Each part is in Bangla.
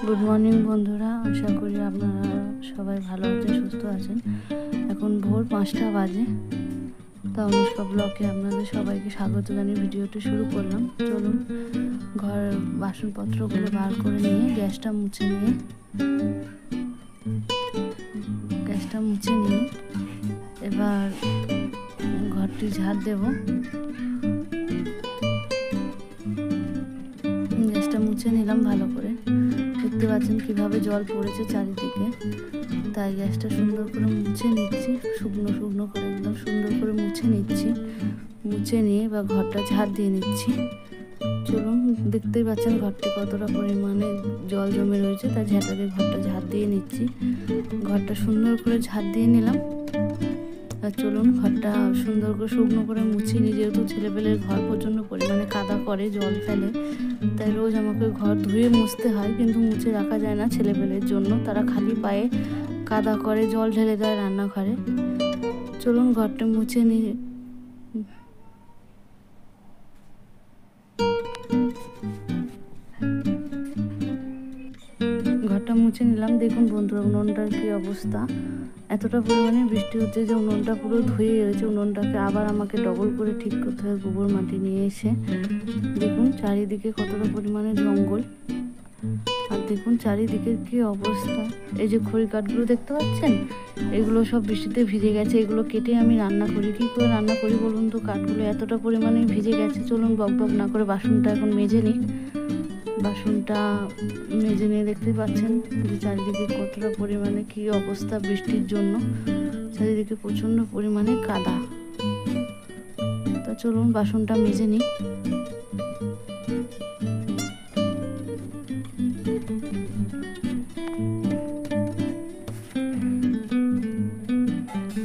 গুড মর্নিং বন্ধুরা, আশা করি আপনারা সবাই ভালো আছেন, সুস্থ আছেন। এখন ভোর 5টা বাজে। তা অনুষ্কা ব্লগে আপনাদের সবাইকে স্বাগত জানিয়ে ভিডিওটি শুরু করলাম। চলুন ঘর বাসনপত্রগুলো বার করে নিয়ে গ্যাসটা মুছে নিয়ে এবার ঘরটি ঝাড় দেব। গ্যাসটা মুছে নিলাম ভালো করে। দেখতে পাচ্ছেন কিভাবে জল পড়েছে চারিদিকে, তাই গ্যাসটা সুন্দর করে মুছে নিচ্ছি, শুকনো করে একদম সুন্দর করে মুছে নিয়ে এবার ঘরটা ঝাড় দিয়ে নিচ্ছি। চলুন, দেখতেই পাচ্ছেন ঘরটি কতটা পরিমাণে জল জমে রয়েছে, তাই ঝাঁটা দিয়ে ঘরটা ঝাড় দিয়ে নিচ্ছি। ঘরটা সুন্দর করে ঝাড় দিয়ে নিলাম। আর চলুন ঘরটা সুন্দর করে শুকনো করে মুছে নিই, যেহেতু ছেলেপেলের ঘর প্রচণ্ড পরিমাণে কাদা করে, জল ফেলে, তাই রোজ আমাকে ঘর ধুয়ে মুছতে হয়, কিন্তু মুছে রাখা যায় না ছেলেপেলের জন্য। তারা খালি পায়ে কাদা করে, জল ঢেলে দেয় রান্নাঘরে। চলুন ঘরটা মুছে নিই। ঘরটা মুছে নিলাম। দেখুন বন্ধুরা, উনুনটার কি অবস্থা। এতটা পরিমাণে বৃষ্টি হচ্ছে যে উনুনটা পুরো ধুয়ে রয়েছে। উনুনটাকে আবার আমাকে ডবল করে ঠিক করতে হয় গোবর মাটি নিয়ে এসে। দেখুন চারিদিকে কতটা পরিমাণে জঙ্গল, আর দেখুন চারিদিকের কি অবস্থা। এই যে খড়ি কাঠগুলো দেখতে পাচ্ছেন, এগুলো সব বৃষ্টিতে ভিজে গেছে। এগুলো কেটে আমি রান্না করি। কী করে রান্না করি বলুন তো, কাঠগুলো এতটা পরিমাণে ভিজে গেছে। চলুন বক না করে বাসনটা এখন মেজে নিই। বাসনটা মেজে নিয়ে দেখতে পাচ্ছেন যে চারিদিকে কতটা পরিমাণে কি অবস্থা। বৃষ্টির জন্য চারিদিকে প্রচণ্ড পরিমাণে কাদা। তা চলুন বাসনটা মেজে নিই।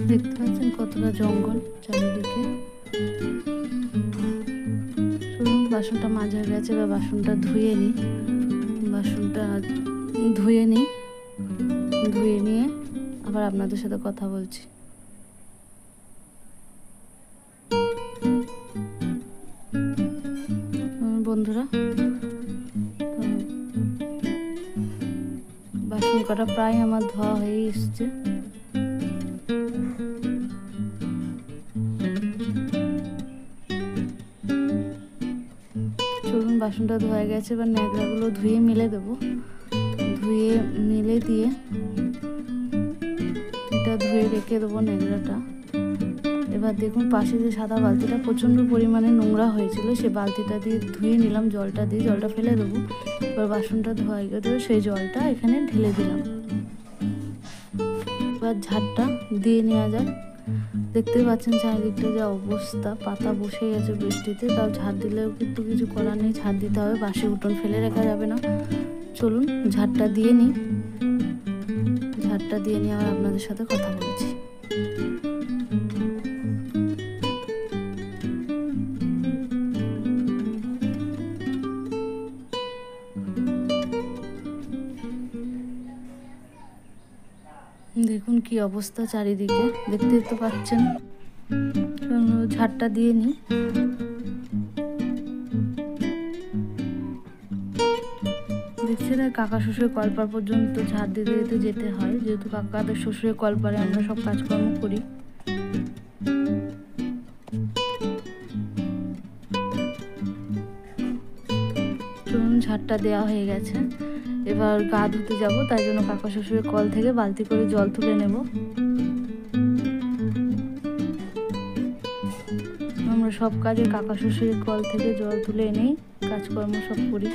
দেখতে পাচ্ছেন কতটা জঙ্গল চারিদিকে। চলুন বাসনটা মাজা হয়ে গেছে, বা বাসনটা ধুয়ে নিই। ধুয়ে নিয়ে আবার আপনাদের সাথে কথা বলছি। বন্ধুরা, বাসন কটা প্রায় আমার ধোয়া হয়ে এসছে। চলুন বাসনটা ধোয়া গেছে, এবার ন্যাকড়াগুলো ধুয়ে মেলে দেবো। দিয়ে এটা ধুয়ে রেখে দেবো ন্যাকড়াটা। এবার দেখুন পাশে যে সাদা বালতিটা প্রচণ্ড পরিমাণে নোংরা হয়েছিল, সে বালতিটা দিয়ে ধুয়ে নিলাম। জলটা ফেলে দেবো। এবার বাসনটা ধোয়া গেলে সেই জলটা এখানে ঢেলে দিলাম। এবার ঝাড়টা দিয়ে নেওয়া যাক। দেখতে পাচ্ছেন চারিদিকটা যা অবস্থা, পাতা বসে গেছে বৃষ্টিতে। তাও ঝাড় দিলেও কিন্তু কিছু করার নেই, ঝাড় দিতে হবে। বাসি উঠোন ফেলে রাখা যাবে না। চলুন ঝাড়টা দিয়ে নিই। আবার আপনাদের সাথে কথা বলছি। দেখুন কি অবস্থা চারিদিকে, দেখতে তো পাচ্ছেন। ঝাড়টা দিয়ে নিই। দেখছেন কাকা শ্বশুরের কলপার পর্যন্ত ঝাড় দিতে যেতে হয়, যেহেতু কাকাদের শ্বশুরের কলপারে আমরা সব কাজকর্ম করি। চলুন ঝাড়টা দেওয়া হয়ে গেছে। এবার গা ধুতে যাব, তাই জন্য কাকা শ্বশুরের কল থেকে বালতি করে জল তুলে নেব। আমরা সব কাজে কাকা শ্বশুরের কল থেকে জল তুলে এনেই কাজকর্ম সব করি।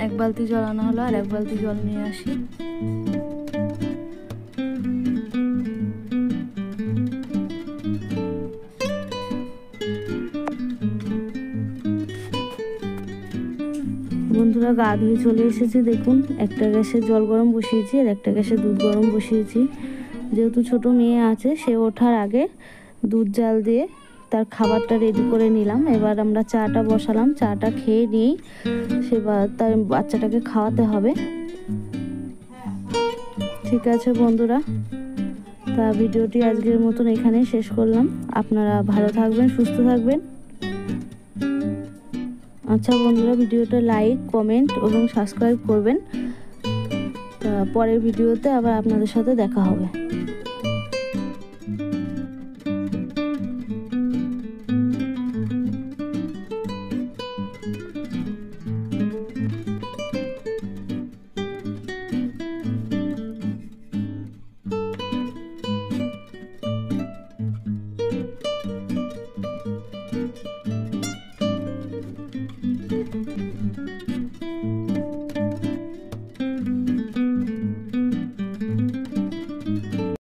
এক বালতি জল আনা হলো, আর এক বালতি জল নিয়ে আসি। বন্ধুরা, গা ধুয়ে চলে এসেছি। দেখুন একটা গ্যাসে জল গরম বসিয়েছি, আর একটা গ্যাসে দুধ গরম বসিয়েছি। যেহেতু ছোট মেয়ে আছে, সে ওঠার আগে দুধ জাল দিয়ে তার খাবারটা রেডি করে নিলাম। এবার আমরা চাটা বসালাম। চাটা খেয়ে নিই, তার বাচ্চাটাকে খাওয়াতে হবে। ঠিক আছে বন্ধুরা, তা ভিডিওটি আজকের মতন এখানেই শেষ করলাম। আপনারা ভালো থাকবেন, সুস্থ থাকবেন। আচ্ছা বন্ধুরা, ভিডিওটা লাইক, কমেন্ট এবং সাবস্ক্রাইব করবেন। পরের ভিডিওতে আবার আপনাদের সাথে দেখা হবে।